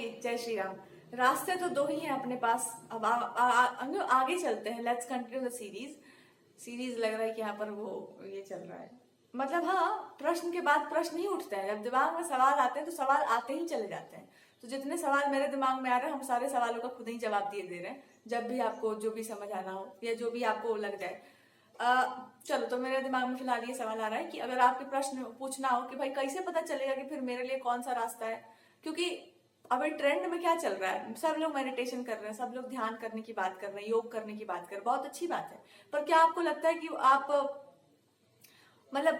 जी, जय श्री राम। रास्ते तो दो ही हैं अपने पास। अब आगे चलते हैं। लेट्स कंटिन्यू द सीरीज लग रहा है कि यहाँ पर वो ये चल रहा है। मतलब हाँ, प्रश्न के बाद प्रश्न ही उठते हैं। जब दिमाग में सवाल आते हैं तो सवाल आते ही चले जाते हैं। तो जितने सवाल मेरे दिमाग में आ रहे हैं, हम सारे सवालों का खुद ही जवाब दिए दे रहे हैं। जब भी आपको जो भी समझ आना हो या जो भी आपको लग जाए। चलो, तो मेरे दिमाग में फिलहाल ये सवाल आ रहा है कि अगर आपके प्रश्न पूछना हो कि भाई कैसे पता चलेगा कि फिर मेरे लिए कौन सा रास्ता है, क्योंकि अभी ट्रेंड में क्या चल रहा है, सब लोग मेडिटेशन कर रहे हैं, सब लोग ध्यान करने की बात कर रहे हैं, योग करने की बात कर रहे हैं, बहुत अच्छी बात है। पर क्या आपको लगता है कि आप मतलब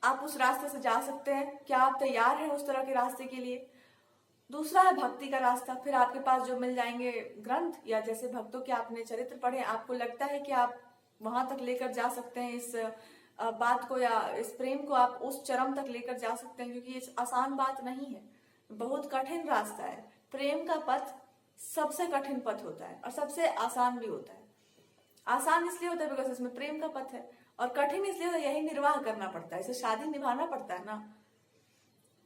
आप उस रास्ते से जा सकते हैं? क्या आप तैयार हैं उस तरह के रास्ते के लिए? दूसरा है भक्ति का रास्ता। फिर आपके पास जो मिल जाएंगे ग्रंथ, या जैसे भक्तों के आपने चरित्र पढ़े, आपको लगता है कि आप वहां तक लेकर जा सकते हैं इस बात को, या इस प्रेम को आप उस चरम तक लेकर जा सकते हैं? क्योंकि ये आसान बात नहीं है, बहुत कठिन रास्ता है। प्रेम का पथ सबसे कठिन पथ होता है और सबसे आसान भी होता है। आसान इसलिए होता है बिकॉज इसमें प्रेम का पथ है, और कठिन इसलिए होता है यही निर्वाह करना पड़ता है, इसे शादी निभाना पड़ता है ना।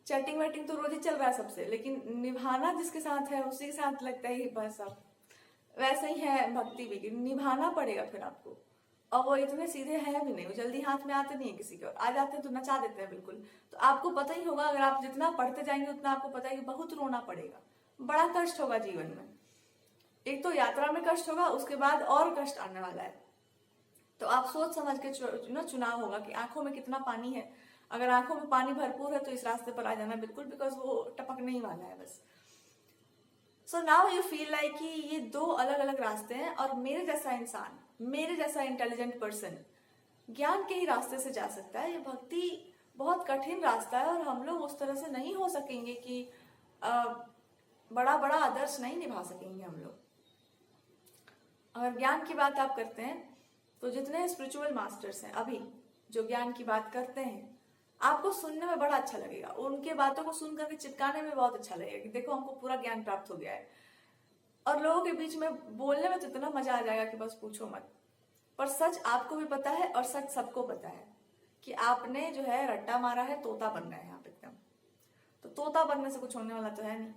चैटिंग वैटिंग तो रोज ही चल रहा है सबसे, लेकिन निभाना जिसके साथ है उसी के साथ लगता है बस। अब वैसे ही है भक्ति भी, निभाना पड़ेगा फिर आपको। और वो इतने सीधे हैं भी नहीं, वो जल्दी हाथ में आते नहीं है किसी के, और आ जाते हैं तो नचा देते हैं बिल्कुल। तो आपको पता ही होगा, अगर आप जितना पढ़ते जाएंगे उतना आपको पता है कि बहुत रोना पड़ेगा, बड़ा कष्ट होगा जीवन में। एक तो यात्रा में कष्ट होगा, उसके बाद और कष्ट आने वाला है। तो आप सोच समझ के चुनाव होगा कि आंखों में कितना पानी है। अगर आंखों में पानी भरपूर है तो इस रास्ते पर आ जाना बिल्कुल, बिकॉज वो टपकने ही वाला है बस। So now you feel like कि ये दो अलग अलग रास्ते हैं, और मेरे जैसा इंसान, मेरे जैसा इंटेलिजेंट पर्सन ज्ञान के ही रास्ते से जा सकता है। ये भक्ति बहुत कठिन रास्ता है, और हम लोग उस तरह से नहीं हो सकेंगे कि बड़ा बड़ा आदर्श नहीं निभा सकेंगे हम लोग। अगर ज्ञान की बात आप करते हैं तो जितने स्पिरिचुअल मास्टर्स हैं अभी जो ज्ञान की बात करते हैं, आपको सुनने में बड़ा अच्छा लगेगा, उनके बातों को सुन करके चिपकाने में बहुत अच्छा लगेगा कि देखो हमको पूरा ज्ञान प्राप्त हो गया है। और लोगों के बीच में बोलने में तो इतना मजा आ जाएगा कि बस पूछो मत। पर सच आपको भी पता है, और सच सबको पता है कि आपने जो है रट्टा मारा है, तोता बनना है यहाँ पे एकदम। तो तोता बनने से कुछ होने वाला तो है नहीं।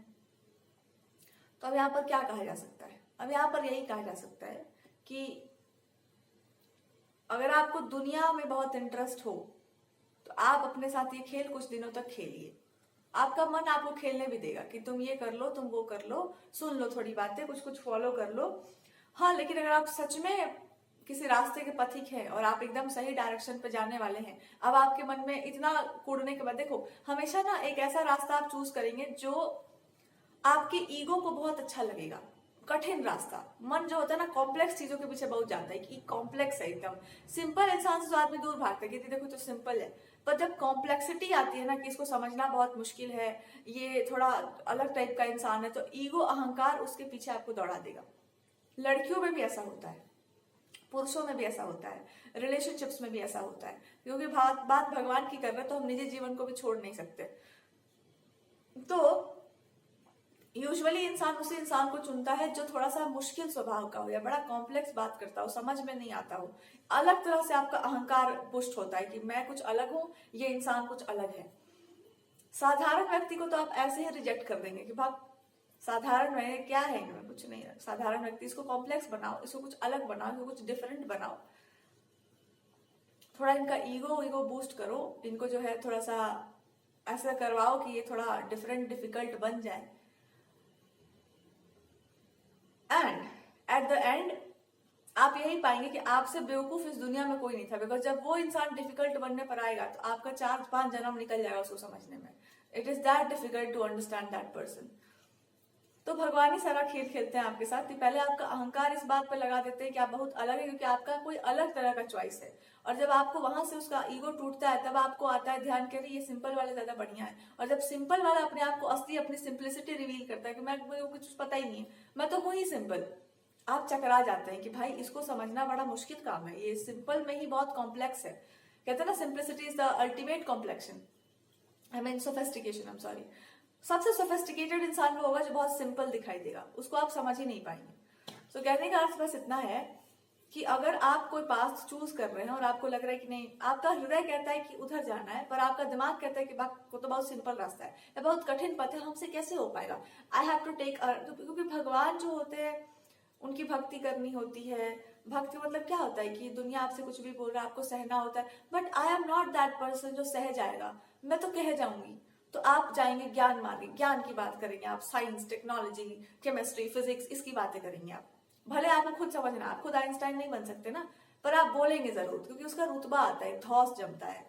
तो अब यहाँ पर क्या कहा जा सकता है? अब यहाँ पर यही कहा जा सकता है कि अगर आपको दुनिया में बहुत इंटरेस्ट हो तो आप अपने साथ ये खेल कुछ दिनों तक खेलिए। आपका मन आपको खेलने भी देगा कि तुम ये कर लो, तुम वो कर लो, सुन लो थोड़ी बातें, कुछ कुछ फॉलो कर लो। हाँ, लेकिन अगर आप सच में किसी रास्ते के पथिक हैं और आप एकदम सही डायरेक्शन पे जाने वाले हैं, अब आपके मन में इतना कूदने के बाद, देखो हमेशा ना एक ऐसा रास्ता आप चूज करेंगे जो आपके ईगो को बहुत अच्छा लगेगा। कठिन रास्ता, मन जो होता है ना कॉम्प्लेक्स चीजों के पीछे बहुत जाता है कि कॉम्प्लेक्स है एकदम। सिंपल इंसान से तो आदमी दूर भागता है कि देखो तो सिंपल है। पर जब कॉम्प्लेक्सिटी आती है ना कि इसको समझना बहुत मुश्किल है, ये थोड़ा अलग टाइप का इंसान है, तो ईगो अहंकार उसके पीछे आपको दौड़ा देगा। लड़कियों में भी ऐसा होता है, पुरुषों में भी ऐसा होता है, रिलेशनशिप्स में भी ऐसा होता है। क्योंकि बात भगवान की कर रहे हैं तो हम निजी जीवन को भी छोड़ नहीं सकते। तो यूजुअली इंसान उसी इंसान को चुनता है जो थोड़ा सा मुश्किल स्वभाव का हो या बड़ा कॉम्प्लेक्स बात करता हो, समझ में नहीं आता हो, अलग तरह से आपका अहंकार पुष्ट होता है कि मैं कुछ अलग हूं, ये इंसान कुछ अलग है। साधारण व्यक्ति को तो आप ऐसे ही रिजेक्ट कर देंगे कि भाग, साधारण में क्या है, इनमें कुछ नहीं है। साधारण व्यक्ति, इसको कॉम्प्लेक्स बनाओ, इसको कुछ अलग बनाओ, इसको कुछ डिफरेंट बनाओ, थोड़ा इनका ईगो बूस्ट करो, इनको जो है थोड़ा सा ऐसा करवाओ कि ये थोड़ा डिफरेंट डिफिकल्ट बन जाए। एंड एट द एंड आप यही पाएंगे कि आपसे बेवकूफ इस दुनिया में कोई नहीं था, बिकॉज जब वो इंसान डिफिकल्ट बनने पर आएगा तो आपका 4-5 जन्म निकल जाएगा उसको समझने में। It is that difficult to understand that person. तो भगवान ही सारा खेल खेलते हैं आपके साथ कि पहले आपका अहंकार इस बात पर लगा देते हैं कि आप बहुत अलग है, क्योंकि आपका कोई अलग तरह का चॉइस है। और जब आपको वहां से उसका ईगो टूटता है तब आपको आता है ध्यान के ये सिंपल वाले ज्यादा बढ़िया है। और जब सिंपल वाला अपने आप को असली अपनी सिंपलिसिटी रिवील करता है कि मुझे कुछ पता ही नहीं है, मैं तो हूं ही सिंपल, आप चकरा जाते हैं कि भाई इसको समझना बड़ा मुश्किल काम है, ये सिंपल में ही बहुत कॉम्प्लेक्स है। कहते हैं ना, simplicity is the ultimate complexion, I mean sophistication, I am sorry. सबसे सोफेस्टिकेटेड इंसान वो होगा जो बहुत सिंपल दिखाई देगा, उसको आप समझ ही नहीं पाएंगे। तो कहने का अर्थ बस इतना है कि अगर आप कोई पाथ चूज कर रहे हैं और आपको लग रहा है कि नहीं, आपका हृदय कहता है कि उधर जाना है, पर आपका दिमाग कहता है कि वो तो बहुत सिंपल रास्ता है, या बहुत कठिन पथ है, हमसे कैसे हो पाएगा, आई हैव टू टेक। क्योंकि भगवान जो होते हैं उनकी भक्ति करनी होती है। भक्ति मतलब क्या होता है कि दुनिया आपसे कुछ भी बोल रहा है, आपको सहना होता है, but I am not that person जो सह जाएगा, मैं तो कह जाऊंगी। तो आप जाएंगे ज्ञान मार्ग, ज्ञान की बात करेंगे आप, साइंस, टेक्नोलॉजी, केमिस्ट्री, फिजिक्स, इसकी बातें करेंगे आप। भले आपको खुद समझना, आप खुद आइंस्टाइन नहीं बन सकते ना, पर आप बोलेंगे जरूर, क्योंकि उसका रुतबा आता है, धौस जमता है।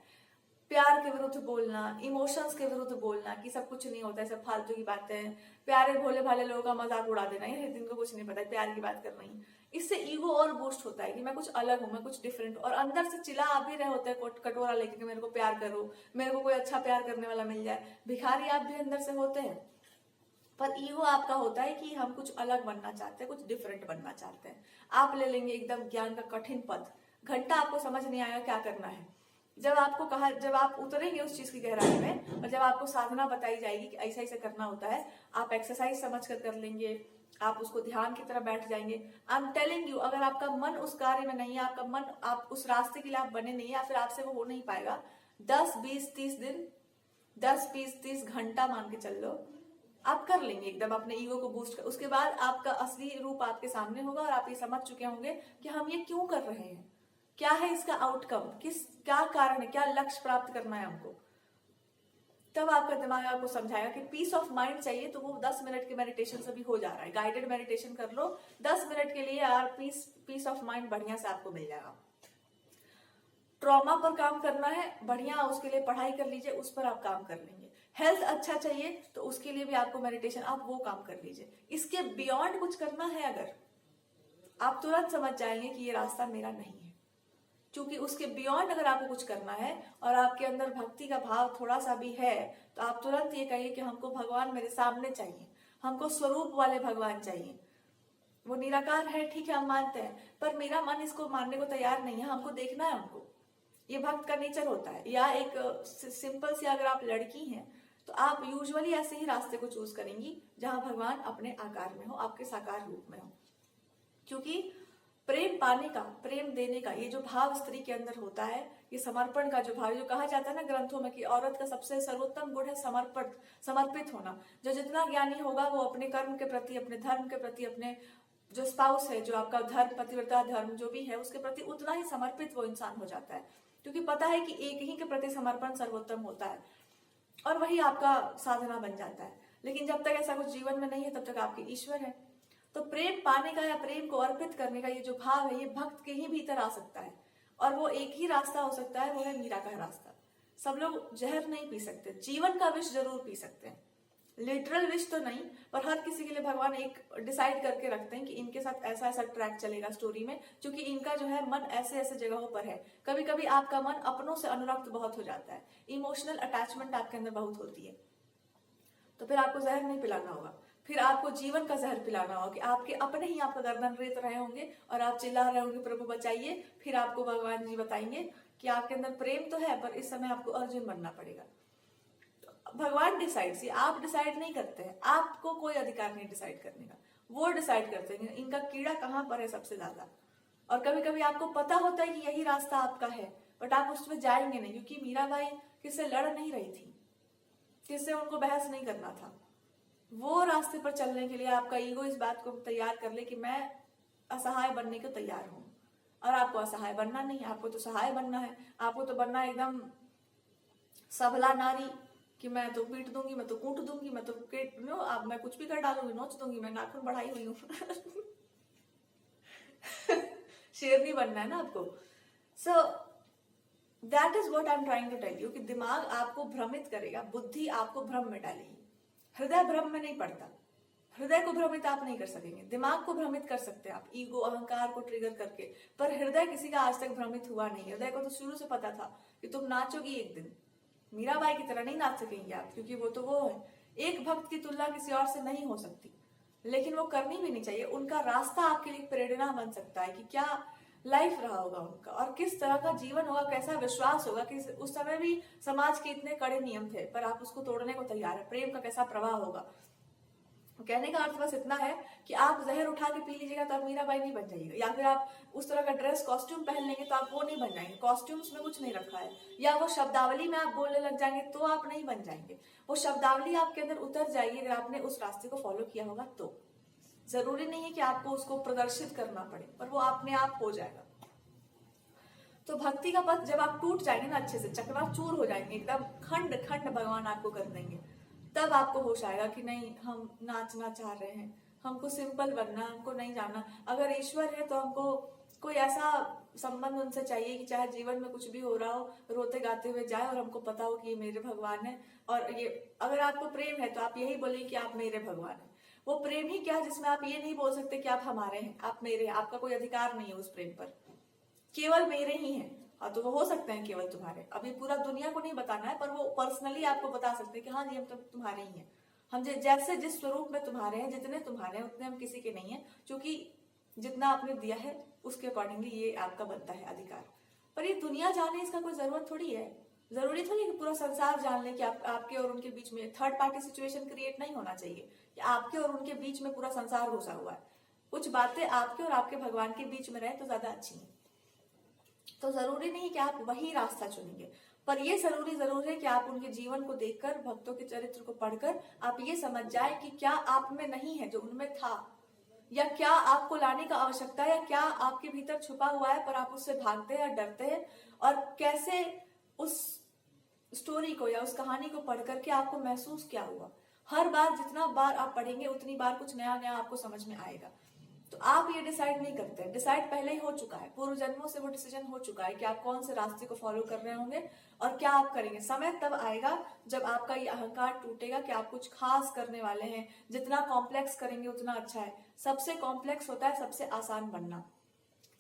प्यार के विरुद्ध बोलना, इमोशंस के विरुद्ध बोलना कि सब कुछ नहीं होता है, सब फालतू की बातें हैं, प्यारे भोले भाले लोगों का मजाक उड़ा देना, ये जिनको कुछ नहीं पता है, प्यार की बात कर रही। इससे ईगो और बूस्ट होता है कि मैं कुछ अलग हूं, मैं कुछ डिफरेंट, और अंदर से चिल्ला आप भी रहे होते हैं कटोरा लेके कि मेरे को प्यार करो, मेरे को कोई अच्छा प्यार करने वाला मिल जाए। भिखारी आप भी अंदर से होते हैं, पर ईगो आपका होता है कि हम कुछ अलग बनना चाहते हैं, कुछ डिफरेंट बनना चाहते हैं। आप ले लेंगे एकदम ज्ञान का कठिन पथ, घंटा आपको समझ नहीं आएगा क्या करना है। जब आप उतरेंगे उस चीज की गहराई में, और जब आपको साधना बताई जाएगी कि ऐसा ऐसा करना होता है, आप एक्सरसाइज समझ कर लेंगे, आप उसको ध्यान की तरह बैठ जाएंगे। आई एम टेलिंग यू, अगर आपका मन उस कार्य में नहीं है, आपका मन आप उस रास्ते के लिए आप बने नहीं है, या फिर आपसे वो हो नहीं पाएगा, 10, 20, 30 दिन, 10, 20, 30 घंटा मान के चल लो, आप कर लेंगे एकदम अपने ईगो को बूस्ट कर। उसके बाद आपका असली रूप आपके सामने होगा, और आप ये समझ चुके होंगे कि हम ये क्यों कर रहे हैं, क्या है इसका आउटकम, क्या कारण है, क्या लक्ष्य प्राप्त करना है हमको। तब आपका दिमाग आपको समझाएगा कि पीस ऑफ माइंड चाहिए, तो वो 10 मिनट के मेडिटेशन से भी हो जा रहा है। गाइडेड मेडिटेशन कर लो 10 मिनट के लिए, यार पीस ऑफ माइंड बढ़िया से आपको मिल जाएगा। ट्रॉमा पर काम करना है, बढ़िया उसके लिए पढ़ाई कर लीजिए, उस पर आप काम कर लेंगे। हेल्थ अच्छा चाहिए तो उसके लिए भी आपको मेडिटेशन, आप वो काम कर लीजिए। इसके बियॉन्ड कुछ करना है अगर, आप तुरंत समझ जाएंगे कि ये रास्ता मेरा नहीं है। क्योंकि उसके बियॉन्ड अगर आपको कुछ करना है और आपके अंदर भक्ति का भाव थोड़ा सा भी है, तो आप तुरंत ये कहिए कि हमको भगवान मेरे सामने चाहिए, हमको स्वरूप वाले भगवान चाहिए। वो निराकार है, ठीक है, हम मानते हैं, पर मेरा मन इसको मानने को तैयार नहीं है, हमको देखना है उनको। ये भक्त का नेचर होता है। या एक सिंपल सी, अगर आप लड़की हैं तो आप यूजुअली ऐसे ही रास्ते को चूज करेंगी जहां भगवान अपने आकार में हो, आपके साकार रूप में हो। क्योंकि प्रेम पाने का, प्रेम देने का ये जो भाव स्त्री के अंदर होता है, ये समर्पण का जो भाव, जो कहा जाता है ना ग्रंथों में कि औरत का सबसे सर्वोत्तम गुण है समर्पित होना। जो जितना ज्ञानी होगा वो अपने कर्म के प्रति, अपने धर्म के प्रति, अपने जो स्पाउस है, जो आपका धर्म, पतिव्रता धर्म जो भी है, उसके प्रति उतना ही समर्पित वो इंसान हो जाता है। क्योंकि पता है कि एक ही के प्रति समर्पण सर्वोत्तम होता है, और वही आपका साधना बन जाता है। लेकिन जब तक ऐसा कुछ जीवन में नहीं है, तब तक आपके ईश्वर है। तो प्रेम पाने का या प्रेम को अर्पित करने का ये जो भाव है, ये भक्त के ही भीतर आ सकता है, और वो एक ही रास्ता हो सकता है, वो है मीरा का रास्ता। सब लोग जहर नहीं पी सकते, जीवन का विष जरूर पी सकते हैं, लिटरल विश तो नहीं, पर हर किसी के लिए भगवान एक डिसाइड करके रखते हैं कि इनके साथ ऐसा ऐसा ट्रैक चलेगा स्टोरी में, क्योंकि इनका जो है मन ऐसे ऐसे जगहों पर है। कभी कभी आपका मन अपनों से अनुरक्त बहुत हो जाता है, इमोशनल अटैचमेंट आपके अंदर बहुत होती है, तो फिर आपको जहर नहीं पिलाना होगा, फिर आपको जीवन का जहर पिलाना होगा कि आपके अपने ही आपका गर्दन रेत रहे होंगे और आप चिल्ला रहे होंगे प्रभु बचाइए। फिर आपको भगवान जी बताएंगे कि आपके अंदर प्रेम तो है, पर इस समय आपको अर्जुन बनना पड़ेगा। भगवान डिसाइड, आप डिसाइड नहीं करते हैं, आपको कोई अधिकार नहीं डिसाइड करने का, वो डिसाइड करते हैं इनका कीड़ा कहाँ पर है सबसे ज्यादा। और कभी कभी आपको पता होता है कि यही रास्ता आपका है, बट आप उसमें जाएंगे नहीं, क्योंकि मीराबाई किससे लड़ नहीं रही थी, किससे उनको बहस नहीं करना था। वो रास्ते पर चलने के लिए आपका ईगो इस बात को तैयार कर ले कि मैं असहाय बनने को तैयार हूं, और आपको असहाय बनना नहीं, आपको तो सहाय बनना है। आपको तो बनना एकदम सबला नारी कि मैं तो पीट दूंगी, मैं तो कूट दूंगी, मैं तो अब मैं कुछ भी कर डालूंगी, नोच दूंगी, मैं नाखून बढ़ाई हुई हूँ। शेरनी बनना है ना आपको। So that is what I am trying to tell you कि दिमाग आपको भ्रमित करेगा, बुद्धि आपको भ्रम में डालेगी। हृदय भ्रम में नहीं पड़ता, हृदय को भ्रमित आप नहीं कर सकेंगे, दिमाग को भ्रमित कर सकते हैं आप ईगो अहंकार को ट्रिगर करके, पर हृदय किसी का आज तक भ्रमित हुआ नहीं। हृदय को तो शुरू से पता था कि तुम नाचोगी एक दिन, मीराबाई की तरह नहीं नाच सकेंगे आप, क्योंकि वो तो वो है। एक भक्त की तुलना किसी और से नहीं हो सकती, लेकिन वो करनी भी नहीं चाहिए। उनका रास्ता आपके लिए प्रेरणा बन सकता है कि क्या लाइफ रहा होगा उनका, और किस तरह का जीवन होगा, कैसा विश्वास होगा कि उस समय भी समाज के इतने कड़े नियम थे, पर आप उसको तोड़ने को तैयार है। प्रेम का कैसा प्रवाह होगा, कहने का अर्थ बस इतना है कि आप जहर उठा के पी लीजिएगा तो आप मीराबाई नहीं बन जाइएगा, या फिर आप उस तरह का ड्रेस कॉस्ट्यूम पहन लेंगे तो आप वो नहीं बन जाएंगे, कॉस्ट्यूम्स में कुछ नहीं रखा है। या वो शब्दावली में आप बोलने लग जाएंगे तो आप नहीं बन जाएंगे। वो शब्दावली आपके अंदर उतर जाएगी अगर आपने उस रास्ते को फॉलो किया होगा तो। जरूरी नहीं है कि आपको उसको प्रदर्शित करना पड़े, पर वो अपने आप हो जाएगा। तो भक्ति का पथ जब आप टूट जाएंगे ना, अच्छे से चकनाचूर हो जाएंगे, एकदम खंड खंड भगवान आपको कर देंगे, तब आपको होश आएगा कि नहीं, हम नाचना चाह रहे हैं, हमको सिंपल बनना, हमको नहीं जाना। अगर ईश्वर है तो हमको कोई ऐसा संबंध उनसे चाहिए कि चाहे जीवन में कुछ भी हो रहा हो, रोते गाते हुए जाए और हमको पता हो कि ये मेरे भगवान है। और ये अगर आपको प्रेम है तो आप यही बोलेंगे कि आप मेरे भगवान है। वो प्रेम ही क्या जिसमें आप ये नहीं बोल सकते कि आप हमारे हैं, आप मेरे हैं, आपका कोई अधिकार नहीं है उस प्रेम पर, केवल मेरे ही हैं। हाँ, तो वो हो सकते हैं केवल तुम्हारे, अभी पूरा दुनिया को नहीं बताना है, पर वो पर्सनली आपको बता सकते हैं कि हाँ जी हम तो तुम्हारे ही हैं। हम जैसे जिस स्वरूप में तुम्हारे हैं, जितने तुम्हारे हैं उतने हम किसी के नहीं है, क्योंकि जितना आपने दिया है उसके अकॉर्डिंगली ये आपका बनता है अधिकार। पर ये दुनिया जाने इसका कोई जरूरत थोड़ी है, जरूरी थोड़ी कि पूरा संसार जान ले कि आपके और उनके बीच में थर्ड पार्टी सिचुएशन क्रिएट नहीं होना चाहिए कि आपके और उनके बीच में पूरा संसार घुसा हुआ है। कुछ बातें आपके और आपके भगवान के बीच में रहे तो ज्यादा अच्छी है। तो जरूरी नहीं कि आप वही रास्ता चुनेंगे, पर ये जरूर है कि आप उनके जीवन को देखकर, भक्तों के चरित्र को पढ़कर आप ये समझ जाए कि क्या आप में नहीं है जो उनमें था, या क्या आपको लाने का आवश्यकता है, या क्या आपके भीतर छुपा हुआ है पर आप उससे भागते हैं या डरते हैं, और कैसे उस स्टोरी को या उस कहानी को पढ़ करके आपको महसूस क्या हुआ। हर बार जितना बार आप पढ़ेंगे उतनी बार कुछ नया नया आपको समझ में आएगा। तो आप ये डिसाइड नहीं करते, डिसाइड पहले ही हो चुका है, पूर्व जन्मों से वो डिसीजन हो चुका है कि आप कौन से रास्ते को फॉलो कर रहे होंगे और क्या आप करेंगे। समय तब आएगा जब आपका ये अहंकार टूटेगा कि आप कुछ खास करने वाले हैं। जितना कॉम्प्लेक्स करेंगे उतना अच्छा है। सबसे कॉम्प्लेक्स होता है सबसे आसान बनना,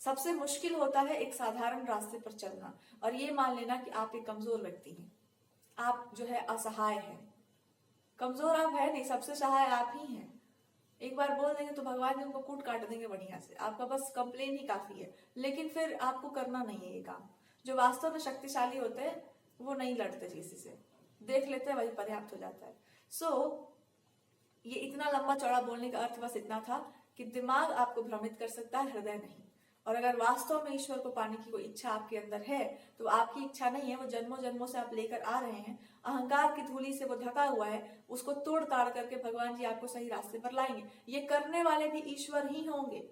सबसे मुश्किल होता है एक साधारण रास्ते पर चलना। और ये मान लेना कि आप एक कमजोर व्यक्ति हैं, आप जो है असहाय है। कमजोर आप है नहीं, सबसे सहाय आप ही हैं। एक बार बोल देंगे तो भगवान जी उनको कूट काट देंगे बढ़िया से, आपका बस कंप्लेन ही काफी है। लेकिन फिर आपको करना नहीं है ये काम। जो वास्तव में शक्तिशाली होते हैं वो नहीं लड़ते किसी से, देख लेते हैं वही पर्याप्त हो जाता है। ये इतना लंबा चौड़ा बोलने का अर्थ बस इतना था कि दिमाग आपको भ्रमित कर सकता है, हृदय नहीं। और अगर वास्तव में ईश्वर को पाने की कोई इच्छा आपके अंदर है तो आपकी इच्छा नहीं है, वो जन्मों जन्मों से आप लेकर आ रहे हैं। अहंकार की धूली से वो ढका हुआ है, उसको तोड़ ताड़ करके भगवान जी आपको सही रास्ते पर लाएंगे। ये करने वाले भी ईश्वर ही होंगे।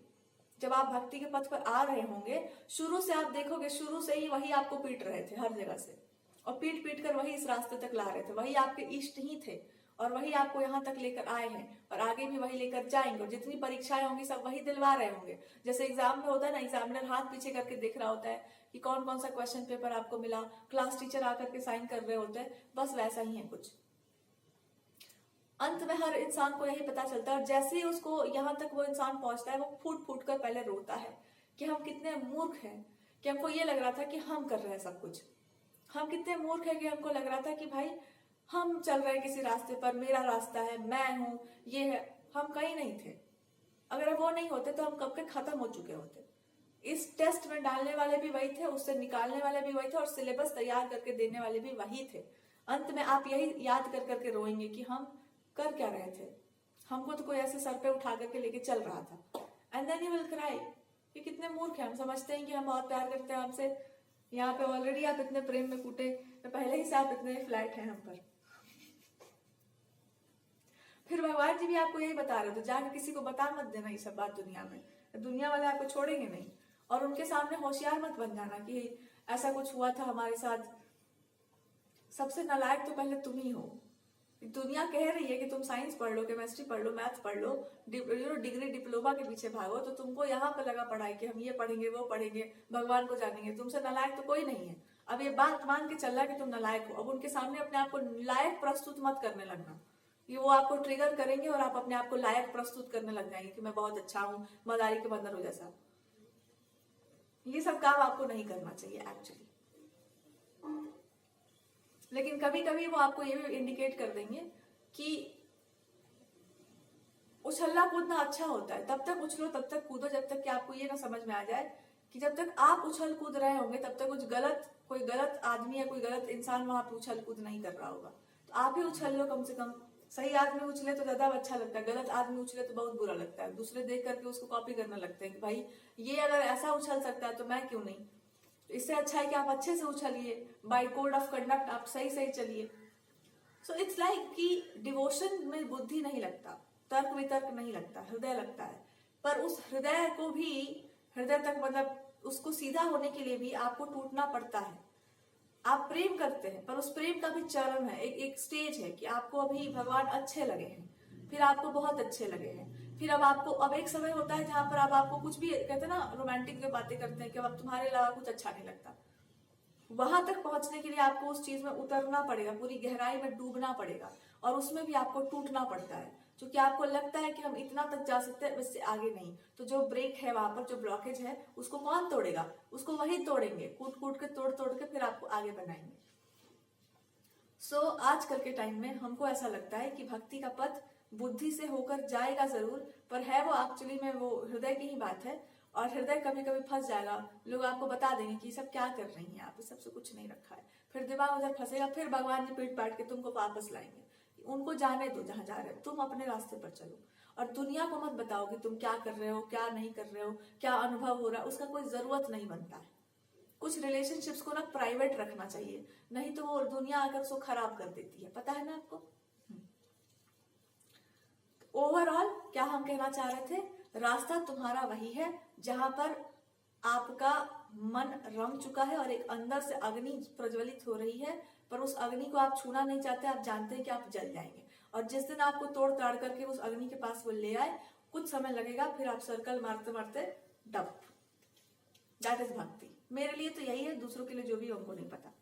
जब आप भक्ति के पथ पर आ रहे होंगे, शुरू से आप देखोगे, शुरू से ही वही आपको पीट रहे थे हर जगह से, और पीट पीट कर वही इस रास्ते तक ला रहे थे। वही आपके इष्ट ही थे और वही आपको यहाँ तक लेकर आए हैं और आगे भी वही लेकर जाएंगे। और जितनी परीक्षाएं होंगी सब वही दिलवा रहे होंगे। जैसे एग्जाम में होता है ना, एग्जामिनर हाथ पीछे करके देख रहा होता है कि कौन कौन सा क्वेश्चन पेपर आपको मिला, क्लास टीचर आकर के साइन कर रहे होते हैं, बस वैसा ही है कुछ। अंत में हर इंसान को यही पता चलता है, और जैसे ही उसको यहाँ तक वो इंसान पहुंचता है वो फूट फूट कर पहले रोता है कि हम कितने मूर्ख हैं, कि हमको ये लग रहा था कि हम कर रहे हैं सब कुछ। हम कितने मूर्ख हैं कि हमको लग रहा था कि भाई हम चल रहे हैं किसी रास्ते पर, मेरा रास्ता है, मैं हूं, ये है। हम कहीं नहीं थे। अगर वो नहीं होते तो हम कब के खत्म हो चुके होते। इस टेस्ट में डालने वाले भी वही थे, उससे निकालने वाले भी वही थे, और सिलेबस तैयार करके देने वाले भी वही थे। अंत में आप यही याद कर करके रोएंगे कि हम कर क्या रहे थे, हमको तो कोई ऐसे सर पे उठा करके लेके चल रहा था। And then you will cry कि कितने मूर्ख हैं हम। समझते हैं कि हम बहुत प्यार करते हैं हमसे, यहाँ पे ऑलरेडी आप इतने प्रेम में कूटे, तो पहले ही से आप इतने फ्लैट हैं हम पर। फिर भगवान जी भी आपको यही बता रहे थे, जाके किसी को बता मत देना ये सब बात दुनिया में, दुनिया वाले आपको छोड़ेंगे नहीं। और उनके सामने होशियार मत बन जाना कि ऐसा कुछ हुआ था हमारे साथ। सबसे नालायक तो पहले तुम ही हो। दुनिया कह रही है कि तुम साइंस पढ़ लो, केमिस्ट्री पढ़ लो, मैथ्स पढ़ लो, डिग्री डिप्लोमा के पीछे भागो, तो तुमको यहाँ पर लगा पढ़ाई कि हम ये पढ़ेंगे वो पढ़ेंगे, भगवान को जानेंगे। तुमसे नालायक तो कोई नहीं है। अब ये बात मान के चल रहा है कि तुम नालायक हो। अब उनके सामने अपने आप को लायक प्रस्तुत मत करने लगना, ये वो आपको ट्रिगर करेंगे और आप अपने आप को लायक प्रस्तुत करने लग जाएंगे कि मैं बहुत अच्छा हूं, मदारी के बंदर हो जैसा। ये सब काम आपको नहीं करना चाहिए एक्चुअली। लेकिन कभी कभी वो आपको ये भी इंडिकेट कर देंगे कि उछलना कूदना अच्छा होता है, तब तक उछलो, तब तक कूदो, जब तक कि आपको ये ना समझ में आ जाए कि जब तक आप उछल कूद रहे होंगे तब तक कोई गलत आदमी या कोई गलत इंसान वहां पे उछल कूद नहीं कर रहा होगा। तो आप ही उछल लो कम से कम, सही आदमी उछले तो ज्यादा अच्छा लगता है, गलत आदमी उछले तो बहुत बुरा लगता है। दूसरे देख करके उसको कॉपी करने लगते हैं कि भाई ये अगर ऐसा उछल सकता है तो मैं क्यों नहीं। तो इससे अच्छा है कि आप अच्छे से उछलिए, बाय कोड ऑफ कंडक्ट आप सही सही चलिए। सो इट्स लाइक कि डिवोशन में बुद्धि नहीं लगता, तर्क वितर्क नहीं लगता, हृदय लगता है। पर उस हृदय को भी, हृदय तक मतलब उसको सीधा होने के लिए भी आपको टूटना पड़ता है। आप प्रेम करते हैं पर उस प्रेम का भी चरण है, एक स्टेज है कि आपको अभी भगवान अच्छे लगे हैं, फिर आपको बहुत अच्छे लगे हैं, फिर अब एक समय होता है जहां पर अब आपको कुछ भी, कहते हैं ना रोमांटिक में बातें करते हैं कि अब तुम्हारे अलावा कुछ अच्छा नहीं लगता। वहां तक पहुंचने के लिए आपको उस चीज में उतरना पड़ेगा, पूरी गहराई में डूबना पड़ेगा, और उसमें भी आपको टूटना पड़ता है। क्योंकि आपको लगता है कि हम इतना तक जा सकते हैं, इससे आगे नहीं। तो जो ब्रेक है वहां पर, जो ब्लॉकेज है, उसको कौन तोड़ेगा? उसको वही तोड़ेंगे, कूट कूट के तोड़ तोड़ के फिर आपको आगे बनाएंगे। सो आजकल के टाइम में हमको ऐसा लगता है कि भक्ति का पथ बुद्धि से होकर जाएगा जरूर, पर है वो एक्चुअली में वो हृदय की ही बात है। और हृदय कभी कभी फंस जाएगा, लोग आपको बता देंगे कि सब क्या कर रही हैं आप, इस सबसे कुछ नहीं रखा है। फिर दिमाग उधर फंसेगा, फिर भगवान जी पीट पाट के तुमको वापस लाएंगे। उनको जाने दो जहां जा रहे हो, तुम अपने रास्ते पर चलो। और दुनिया को मत बताओ कि तुम क्या कर रहे हो, क्या नहीं कर रहे हो, क्या अनुभव हो रहा है, उसका कोई जरूरत नहीं बनता है। कुछ रिलेशनशिप्स को ना प्राइवेट रखना चाहिए, नहीं तो वो दुनिया आकर उसको खराब कर देती है, पता है ना आपको। ओवरऑल क्या हम कहना चाह रहे थे, रास्ता तुम्हारा वही है जहां पर आपका मन रम चुका है और एक अंदर से अग्नि प्रज्वलित हो रही है, पर उस अग्नि को आप छूना नहीं चाहते, आप जानते हैं कि आप जल जाएंगे। और जिस दिन आपको तोड़ ताड़ करके उस अग्नि के पास वो ले आए, कुछ समय लगेगा, फिर आप सर्कल मारते मारते डब। दैट इज भक्ति। मेरे लिए तो यही है, दूसरों के लिए जो भी हमको नहीं पता।